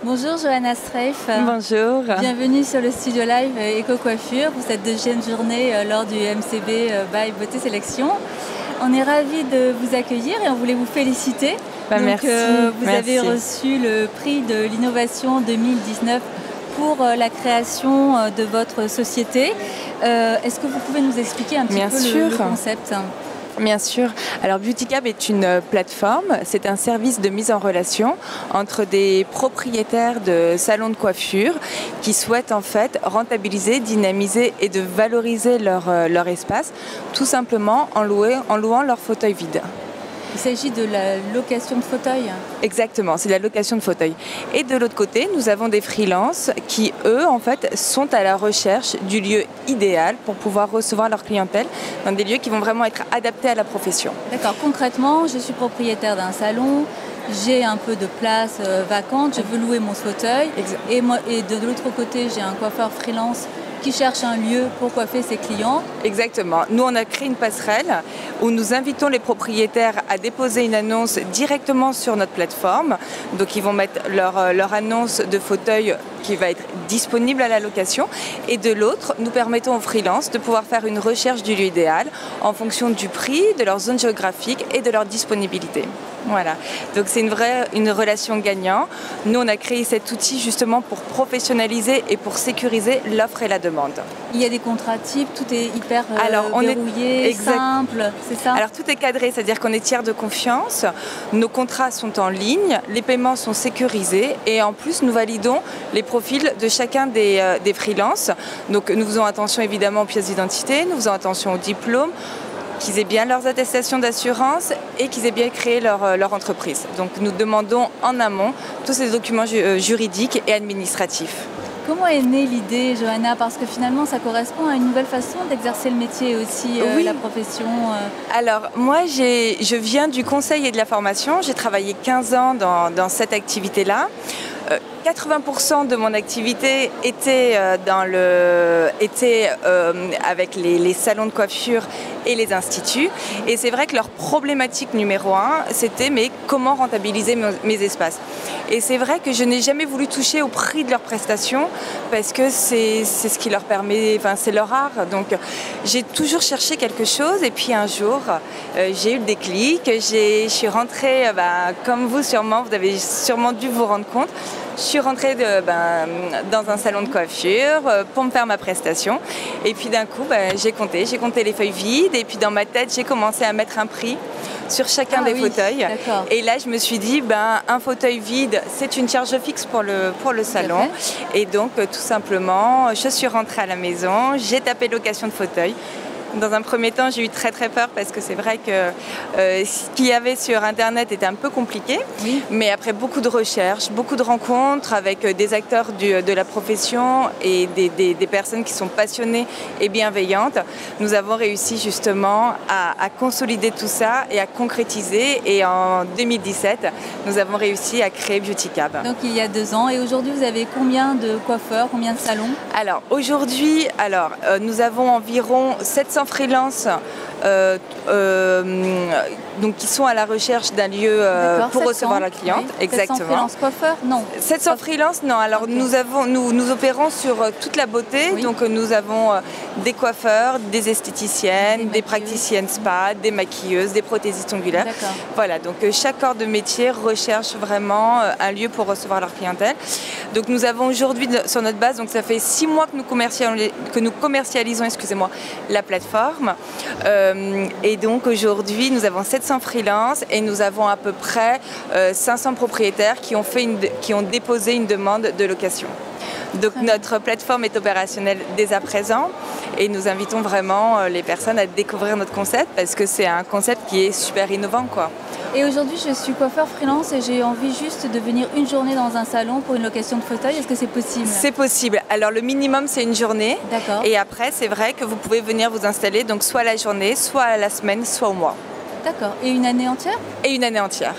Bonjour Johanna Streif. Bonjour. Bienvenue sur le studio live Eco Coiffure pour cette deuxième journée lors du MCB by Beauté Sélection. On est ravis de vous accueillir et on voulait vous féliciter. Merci. Vous avez reçu le prix de l'innovation 2019 pour la création de votre société. Est-ce que vous pouvez nous expliquer un petit peu le concept ? Bien sûr. Alors Beautycab est une plateforme, c'est un service de mise en relation entre des propriétaires de salons de coiffure qui souhaitent en fait rentabiliser, dynamiser et de valoriser leur espace, tout simplement en louant leur fauteuil vide. Il s'agit de la location de fauteuil. Exactement, c'est la location de fauteuil. Et de l'autre côté, nous avons des freelances qui, eux, en fait, sont à la recherche du lieu idéal pour pouvoir recevoir leur clientèle dans des lieux qui vont vraiment être adaptés à la profession. D'accord, concrètement, je suis propriétaire d'un salon, j'ai un peu de place vacante, je veux louer mon fauteuil. Et de l'autre côté, j'ai un coiffeur freelance qui cherche un lieu pour coiffer ses clients. Exactement. Nous, on a créé une passerelle où nous invitons les propriétaires à déposer une annonce directement sur notre plateforme. Donc, ils vont mettre leur annonce de fauteuil qui va être disponible à la location. Et de l'autre, nous permettons aux freelances de pouvoir faire une recherche du lieu idéal en fonction du prix, de leur zone géographique et de leur disponibilité. Voilà, donc c'est une relation gagnant. Nous, on a créé cet outil justement pour professionnaliser et pour sécuriser l'offre et la demande. Il y a des contrats types, tout est hyper verrouillé, simple, c'est ça ? Alors tout est cadré, c'est-à-dire qu'on est tiers de confiance, nos contrats sont en ligne, les paiements sont sécurisés et en plus nous validons les profils de chacun des freelances. Donc nous faisons attention évidemment aux pièces d'identité, nous faisons attention aux diplômes, qu'ils aient bien leurs attestations d'assurance et qu'ils aient bien créé leur entreprise. Donc nous demandons en amont tous ces documents juridiques et administratifs. Comment est née l'idée, Johanna ? Parce que finalement, ça correspond à une nouvelle façon d'exercer le métier aussi, oui. La profession. Alors, moi, je viens du conseil et de la formation. J'ai travaillé 15 ans dans cette activité-là. 80% de mon activité était avec les salons de coiffure et les instituts. Et c'est vrai que leur problématique numéro 1, c'était mais comment rentabiliser mes espaces. Et c'est vrai que je n'ai jamais voulu toucher au prix de leurs prestations parce que c'est ce qui leur permet, enfin c'est leur art. Donc j'ai toujours cherché quelque chose et puis un jour j'ai eu le déclic. Je suis rentrée, comme vous sûrement, vous avez sûrement dû vous rendre compte. Je suis rentrée dans un salon de coiffure pour me faire ma prestation. Et puis d'un coup, j'ai compté les feuilles vides. Et puis dans ma tête, j'ai commencé à mettre un prix sur chacun des fauteuils. Et là, je me suis dit, un fauteuil vide, c'est une charge fixe pour le salon. Et donc, tout simplement, je suis rentrée à la maison, j'ai tapé location de fauteuil. Dans un premier temps, j'ai eu très très peur parce que c'est vrai que ce qu'il y avait sur Internet était un peu compliqué. Oui. Mais après beaucoup de recherches, beaucoup de rencontres avec des acteurs de la profession et des personnes qui sont passionnées et bienveillantes, nous avons réussi justement à consolider tout ça et à concrétiser. Et en 2017, nous avons réussi à créer Beautycab. Donc il y a 2 ans. Et aujourd'hui, vous avez combien de coiffeurs, combien de salons ? Alors aujourd'hui, nous avons environ 700 freelance donc qui sont à la recherche d'un lieu pour 700, recevoir la cliente. Oui. Exactement. 700 freelance coiffeurs ? Non. 700 freelance, non. Alors okay. Nous opérons sur toute la beauté. Oui. Donc nous avons des coiffeurs, des esthéticiennes, des praticiennes spa, des maquilleuses, des prothésistes ongulaires. Voilà, donc chaque corps de métier recherche vraiment un lieu pour recevoir leur clientèle. Donc nous avons aujourd'hui sur notre base, donc ça fait 6 mois que nous commercialisons la plateforme. Et donc aujourd'hui, nous avons 700 freelances et nous avons à peu près 500 propriétaires qui ont déposé une demande de location. Donc notre plateforme est opérationnelle dès à présent et nous invitons vraiment les personnes à découvrir notre concept parce que c'est un concept qui est super innovant, quoi. Et aujourd'hui, je suis coiffeur freelance et j'ai envie juste de venir une journée dans un salon pour une location de fauteuil. Est-ce que c'est possible ? C'est possible. Alors le minimum, c'est une journée. D'accord. Et après, c'est vrai que vous pouvez venir vous installer donc soit la journée, soit à la semaine, soit au mois. D'accord. Et une année entière ? Et une année entière.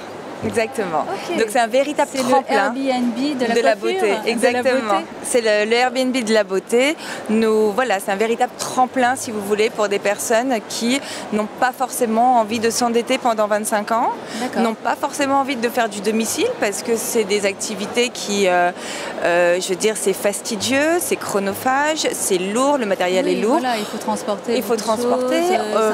Exactement. Okay. Donc c'est un véritable tremplin. C'est le Airbnb de la coiffure, beauté. Exactement. C'est le Airbnb de la beauté. Voilà, c'est un véritable tremplin, si vous voulez, pour des personnes qui n'ont pas forcément envie de s'endetter pendant 25 ans, n'ont pas forcément envie de faire du domicile, parce que c'est des activités qui, je veux dire, c'est fastidieux, c'est chronophage, c'est lourd, le matériel est lourd. Voilà, il faut transporter.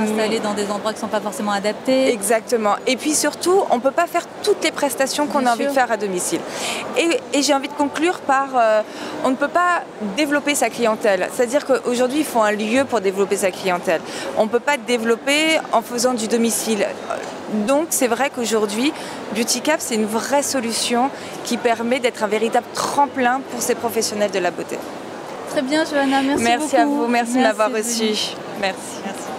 S'installer dans des endroits qui ne sont pas forcément adaptés. Exactement. Et puis surtout, on ne peut pas faire toutes les prestations qu'on a envie de faire à domicile. Et j'ai envie de conclure par, on ne peut pas développer sa clientèle. C'est-à-dire qu'aujourd'hui, il faut un lieu pour développer sa clientèle. On ne peut pas développer en faisant du domicile. Donc c'est vrai qu'aujourd'hui, Beauty Cap, c'est une vraie solution qui permet d'être un véritable tremplin pour ces professionnels de la beauté. Très bien, Johanna, merci beaucoup. Merci à vous, merci de m'avoir reçue. Merci.